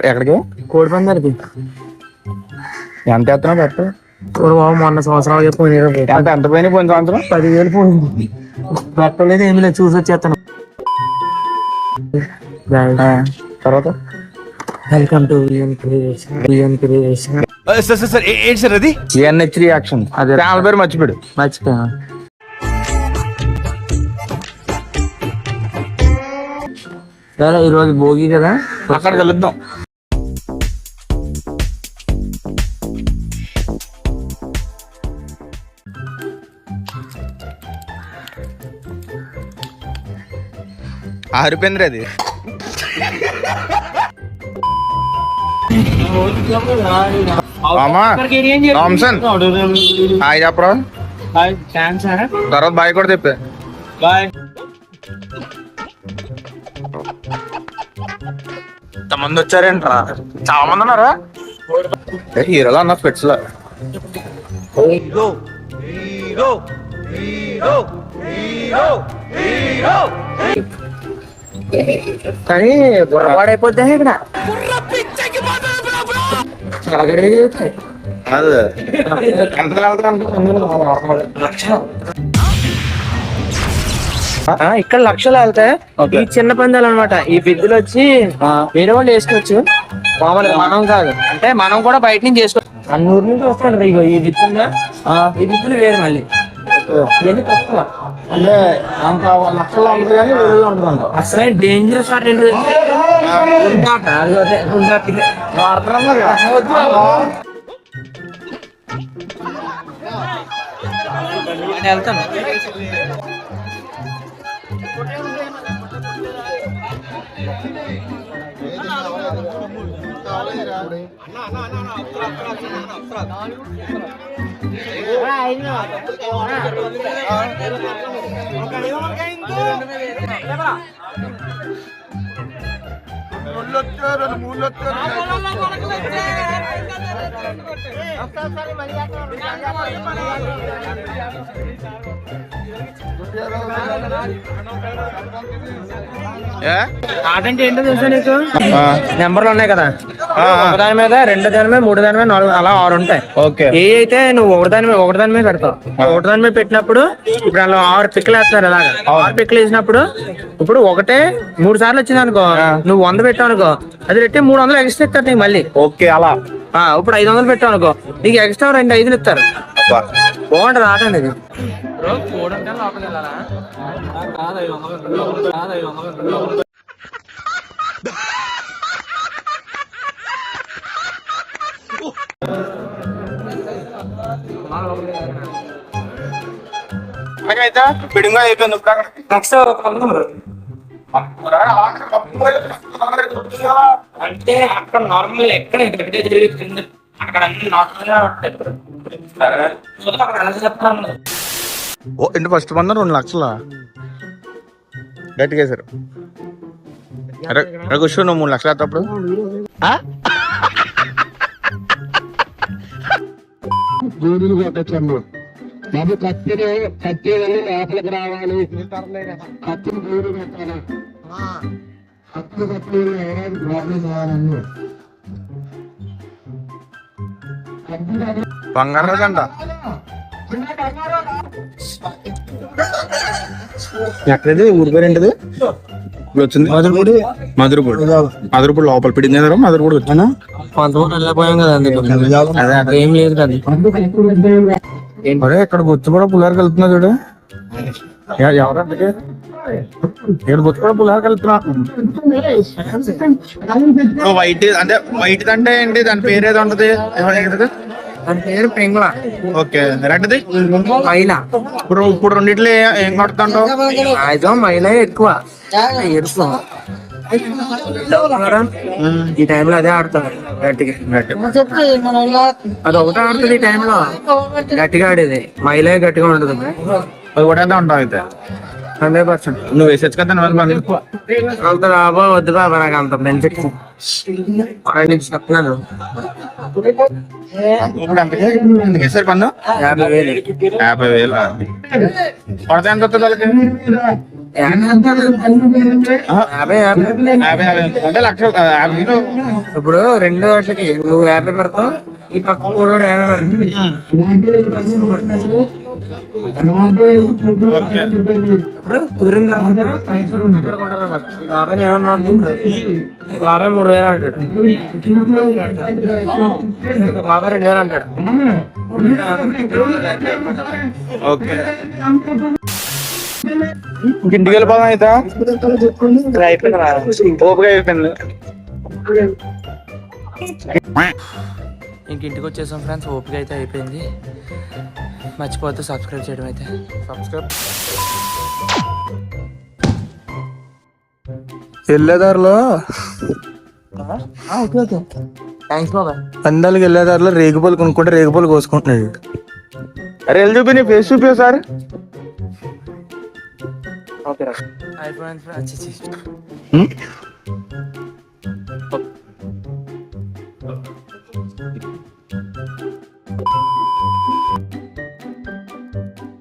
ఎక్కడికి? కోడి పందాలకి. ఎంత ఎత్తున్నా పెట్టు. మొన్న సంవత్సరం పోయినాయి. ఎంత పోయినాయి? పోయిన సంవత్సరం 10,000 పోయింది. పెట్టలేదు, ఏమి లేదు, చూసి వచ్చేస్తాను. తర్వాత వెల్కమ్ టు క్రియేషన్. ఏంటి సార్ అది? ENH reaction. అదే ఛానల్ పేరు మర్చిపోయాడు. మర్చిపోయా. సరే, ఈరోజు భోగి కదా, అక్కడ కలుద్దాం. ఆరిపోయింది అది. థామ్సన్ హాయ్ చెప్పరా. తర్వాత బాయ్ కూడా చెప్పే. బాయ్. ఎంతమంది వచ్చారేంట్రా? చాలా మంది ఉన్నారా? హీరోలా అన్న స్పెట్స్ లా. కానీ వాడైపోతే ఇక్కడ ఇక్కడ లక్షలు వెళ్తాయి. ఈ చిన్న పందాలు అనమాట. ఈ బిద్దులు వచ్చి వేరే వాళ్ళు వేసుకోవచ్చు, మామూలుగా మనం కాదు. అంటే మనం కూడా బయట నుంచి చేసుకోవచ్చు. అన్నూరు నుంచి వస్తాడు. ఇగో ఈ బిద్దులు, ఈ బిద్దులు వేరు. మళ్ళీ అంటే అంత లక్షల్లో ఉంటుంది కానీ వేరేలో ఉంటుందంట. అసలు డేంజరస్ ఆట ఏంటి? వెళ్తాను. ఆట అంటే ఏంటో తెలుసా నీకు? నెంబర్లు ఉన్నాయి కదా, ఒకదాని మీద, రెండో దాని మీద, మూడో దాని మీద, 4 అలా 6 ఉంటాయి. ఏ అయితే నువ్వు ఒకదాని మీద పెడతావు. ఒకదాని మీద పెట్టినప్పుడు ఇప్పుడు అలా 6 పిక్కలు వేస్తారు. అలాగా 6 పిక్కలు వేసినప్పుడు ఇప్పుడు ఒకటే 3 సార్లు వచ్చింది అనుకో, నువ్వు 100 పెట్టావు అనుకో, అది పెట్టి 300 ఎక్స్ట్రా ఇస్తారు నీకు మళ్ళీ. ఓకే అలా. ఇప్పుడు 500 పెట్టావు అనుకో, నీకు ఎక్స్ట్రా 2 500 ఇస్తారు. బాగుంటది ఆట అనేది. అయితే బిడింగా అయిపోయింది. నెక్స్ట్ అంటే అక్కడ నార్మల్ ఎక్కడ జరుగుతుంది, అక్కడ అన్ని నార్మల్ గా ఉంటాయి. చెప్తాను. ఇంటి ఫస్ట్ మంది 2 లక్షల గట్టిగా వేసారు. రఘుష్ నువ్వు 3 లక్షలు వేస్తప్పుడు గూడులు కొట్టచ్చమ్మ. బాబు కత్తి వెళ్ళి లోపలికి రావాలి. కత్తిని గూడు పెట్టాలి. కత్తి లోపలికి రావాలండి. బంగారు రోజు అంట. ఎక్కడది ఊరి పేరు ఏంటిది? ఇప్పుడు వచ్చింది మధురపూడి లోపల పిడింగ్ కదా. మధురపూడి వచ్చానా? కొంతమంది వెళ్ళిపోయాం కదా, అందుకు ఏం లేదు కదా. ఇక్కడ గుర్తు కూడా పులిహార కలుపుతున్నా చూడు. ఎవరంటే ఇక్కడ గుర్తు కూడా పులిహార కలుపుతున్నా. వైట్ అంటే వైట్ అంటే ఏంటి? దాని పేరు ఏదో ఉంటది. దాని పేరు పెంగుళ. ఓకే. రెడ్ది మైలా. ఇప్పుడు రెండిట్లో ఏం కొడుతుంటావు? అయితే మైలా ఎక్కువ. ఎరుపు ఈ టైంలో అదే ఆడతారు గట్టిగా. అది ఒకటే ఆడుతుంది ఈ టైంలో గట్టిగా ఆడేది. మైలే గట్టిగా ఉండదు. అది కూడా ఉంటావు అయితే. 100%. నువ్వు వేసేచ్చు కదా దానివల్ల పని. అంత లాభం వద్దు బాబా, నాకు అంత బెనిఫిట్ చెప్తున్నాను. ఇప్పుడు ఎంతకి ఎందుకు వేసారు పన్ను? 50,000. 50,000 కొడతా ఎంత వస్తుంది వాళ్ళకి? 50,000 అంటే 1,50,000. ఇప్పుడు 2 వాటికి నువ్వు 50 పెడతావు, ఈ పక్క కూడా 50 పెడతావు. ఇప్పుడు కుదిరిన తర్వాత బాబాయ్ ఏమన్నా 3,000 అంటాడు, బాబాయ్ 2,000 అంటాడు. ఓకే, ఇంటికి వెళ్ళిపోదాం అయితే. ఓపిక అయిపోయింది. ఇంక ఇంటికి వచ్చేసాం ఫ్రెండ్స్, ఓపిక అయితే అయిపోయింది. మర్చిపోతే సబ్స్క్రైబ్ చేయడం అయితే. వెళ్ళేదారిలో థ్యాంక్స్ బాబా. పందాలకి వెళ్ళేదారిలో రేగుపూలు కొనుక్కుంటే రేగుపూలు కోసుకుంటున్నాడు. అరే వెళ్ళి చూపి, నీ ఫేస్ చూపి సార్. ఓకే రా. అయిపోయింది ఫ్రెండ్స్.